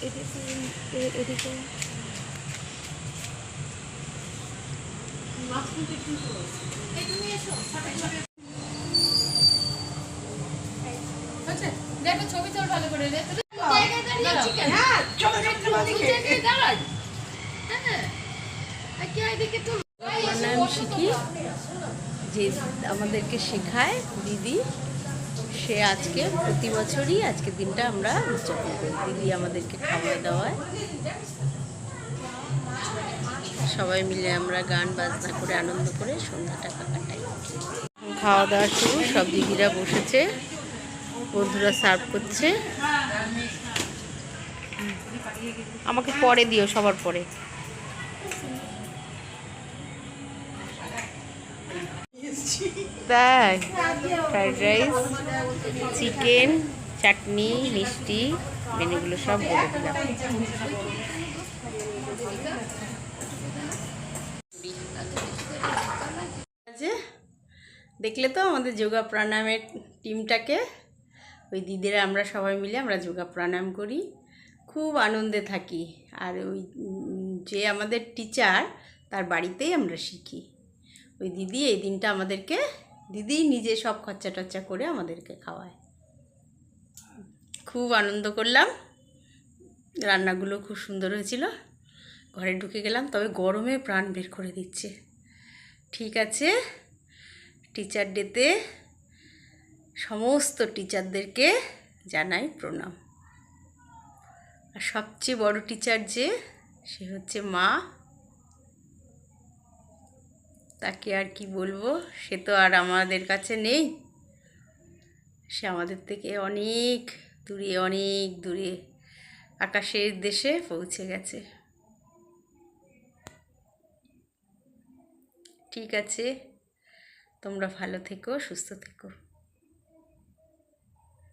এদিকে দেখো ছবি তোর ভালো করে প্রাণায়াম শিখি, যে আমাদেরকে শেখায় দিদি, সে আজকে প্রতি বছরই আজকের দিনটা আমরা উদযাপন করি। দিদি আমাদেরকে খাওয়া দাওয়ায়, সবাই মিলে আমরা গান বাজনা করে আনন্দ করে সন্ধ্যাটা কাটাই। খাওয়া দাওয়া শুরু, সব দিদিরা বসেছে, বন্ধুরা সার্ভ করছে। আমাকে পরে দিও, সবার পরে। তাই ফ্রাইড রাইস, চিকেন, চাটনি, মিষ্টি, মেনুগুলো সব বলে দিলাম। দেখলে তো আমাদের যোগা প্রাণায়ামের টিমটাকে, ওই দিদিরা আমরা সবাই মিলে আমরা যোগা প্রাণায়াম করি, খুব আনন্দে থাকি। আর ওই যে আমাদের টিচার, তার বাড়িতেই আমরা শিখি। ওই দিদি এই দিনটা আমাদেরকে, দিদি নিজে সব খরচা টর্চা করে আমাদেরকে খাওয়ায়। খুব আনন্দ করলাম, রান্নাগুলো খুব সুন্দর হয়েছিল। ঘরে ঢুকে গেলাম, তবে গরমে প্রাণ বের করে দিচ্ছে। ঠিক আছে, টিচার ডেতে সমস্ত টিচারদেরকে জানাই প্রণাম। আর সবচেয়ে বড় টিচার যে, সে হচ্ছে মা। তাকে আর কি বলবো, সে তো আর আমাদের কাছে নেই, সে আমাদের থেকে অনেক দূরে, অনেক দূরে আকাশের দেশে পৌঁছে গেছে। ঠিক আছে, তোমরা ভালো থেকো, সুস্থ থেকো।